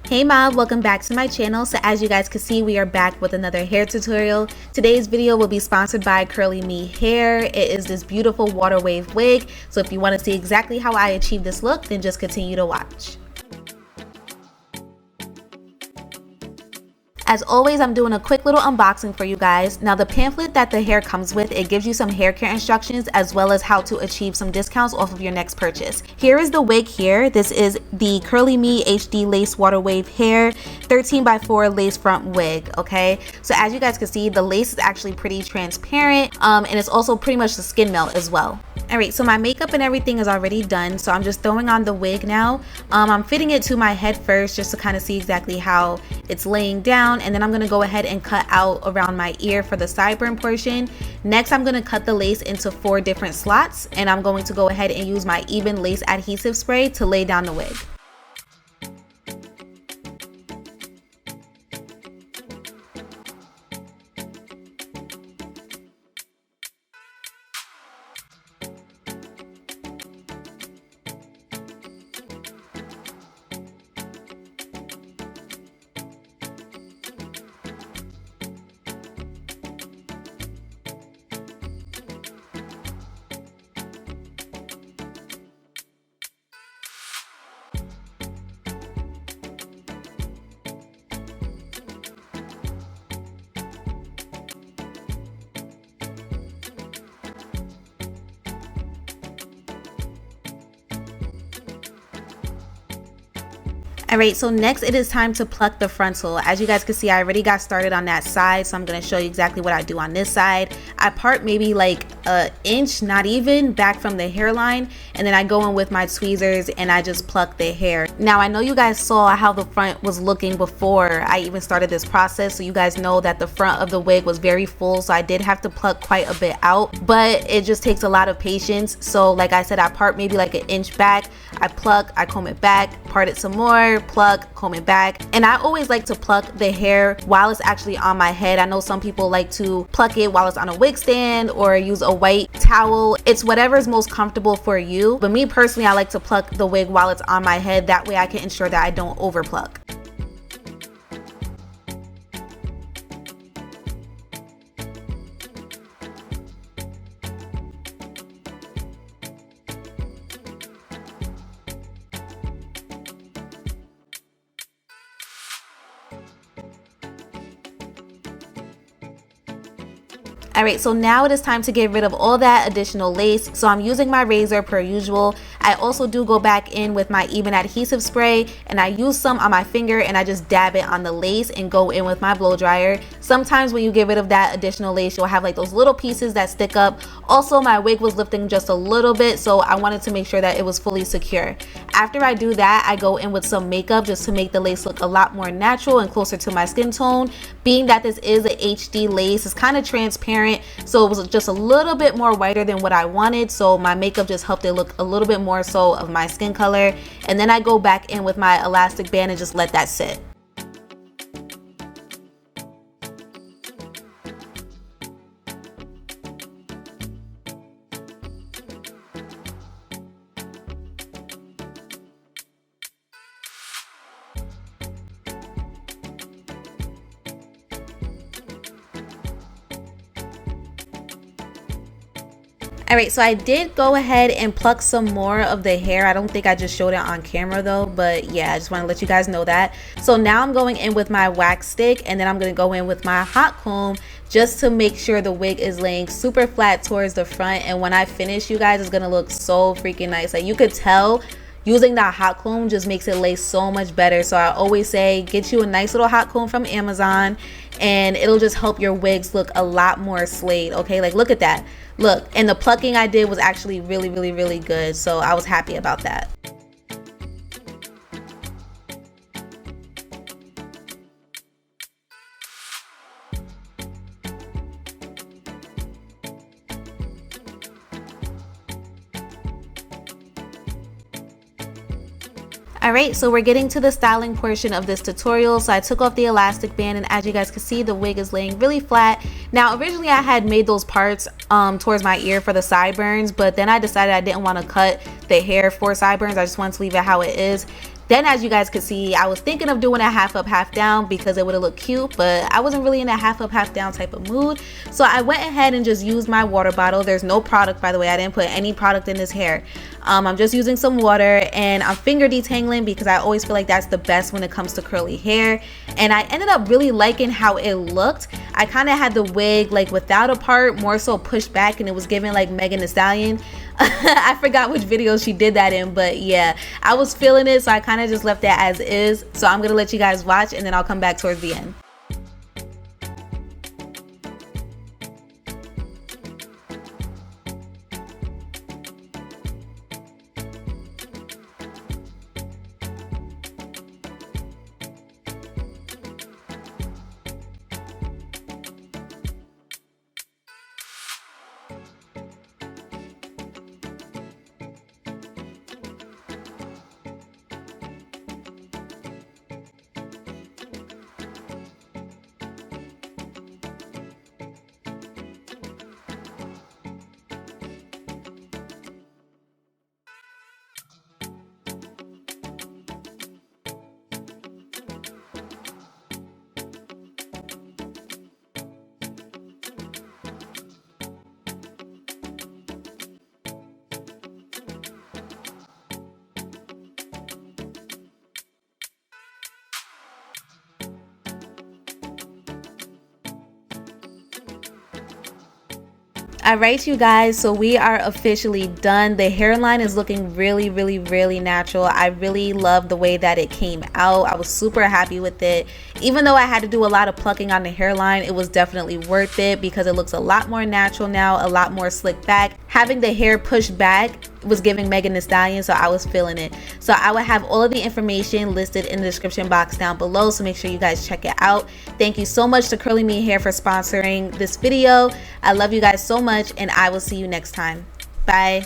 Hey mob, welcome back to my channel. So as you guys can see, we are back with another hair tutorial. Today's video will be sponsored by Curlyme Hair. It is this beautiful water wave wig. So if you want to see exactly how I achieve this look, then just continue to watch. As always, I'm doing a quick little unboxing for you guys. Now the pamphlet that the hair comes with, it gives you some hair care instructions as well as how to achieve some discounts off of your next purchase. Here is the wig here. This is the Curlyme HD Lace Water Wave Hair 13x4 lace front wig, okay? So as you guys can see, the lace is actually pretty transparent and it's also pretty much the skin melt as well. Alright, so my makeup and everything is already done, so I'm just throwing on the wig now. I'm fitting it to my head first just to kind of see exactly how it's laying down, and then I'm going to go ahead and cut out around my ear for the sideburn portion. Next, I'm going to cut the lace into 4 different slots, and I'm going to go ahead and use my even lace adhesive spray to lay down the wig. Alright, so next it is time to pluck the frontal. As you guys can see, I already got started on that side, so I'm going to show you exactly what I do on this side. I part maybe like an inch, not even, back from the hairline, and then I go in with my tweezers and I just pluck the hair. Now I know you guys saw how the front was looking before I even started this process, so you guys know that the front of the wig was very full, so I did have to pluck quite a bit out, but it just takes a lot of patience. So like I said, I part maybe like an inch back, I pluck, I comb it back, part it some more, pluck, comb it back. And I always like to pluck the hair while it's actually on my head. I know some people like to pluck it while it's on a wig stand or use a white towel. It's whatever is most comfortable for you, but me personally, I like to pluck the wig while it's on my head. That way I can ensure that I don't over pluck. Alright, so now it is time to get rid of all that additional lace. So I'm using my razor per usual. I also do go back in with my even adhesive spray, and I use some on my finger and I just dab it on the lace and go in with my blow dryer. Sometimes when you get rid of that additional lace, you'll have like those little pieces that stick up. Also, my wig was lifting just a little bit, so I wanted to make sure that it was fully secure. After I do that, I go in with some makeup just to make the lace look a lot more natural and closer to my skin tone. Being that this is a HD lace, it's kind of transparent, so it was just a little bit more whiter than what I wanted, so my makeup just helped it look a little bit more so of my skin color. And then I go back in with my elastic band and just let that sit. Alright, so I did go ahead and pluck some more of the hair. I don't think I just showed it on camera though, but yeah, I just want to let you guys know that. So now I'm going in with my wax stick, and then I'm going to go in with my hot comb just to make sure the wig is laying super flat towards the front. And when I finish, you guys, it's going to look so freaking nice. Like you could tell using that hot comb just makes it lay so much better. So I always say get you a nice little hot comb from Amazon, and it'll just help your wigs look a lot more slayed. Okay, like look at that. Look, and the plucking I did was actually really good, so I was happy about that. Alright, so we're getting to the styling portion of this tutorial. So I took off the elastic band, and as you guys can see, the wig is laying really flat. Now originally I had made those parts towards my ear for the sideburns, but then I decided I didn't want to cut the hair for sideburns. I just wanted to leave it how it is. Then as you guys could see, I was thinking of doing a half up, half down because it would have looked cute, but I wasn't really in a half up, half down type of mood. So I went ahead and just used my water bottle. There's no product, by the way. I didn't put any product in this hair. I'm just using some water, and I'm finger detangling because I always feel like that's the best when it comes to curly hair. And I ended up really liking how it looked. I kind of had the wig like without a part, more so pushed back, and it was giving like Megan Thee Stallion. I forgot which video she did that in, but yeah, I was feeling it, so I kind of just left that as is. So I'm gonna let you guys watch, and then I'll come back towards the end. Alright you guys, so we are officially done. The hairline is looking really natural. I really love the way that it came out. I was super happy with it. Even though I had to do a lot of plucking on the hairline, it was definitely worth it because it looks a lot more natural now, a lot more slick back. Having the hair pushed back was giving Megan Thee Stallion, so I was feeling it. So I will have all of the information listed in the description box down below, so make sure you guys check it out. Thank you so much to Curlyme Hair for sponsoring this video. I love you guys so much, and I will see you next time. Bye.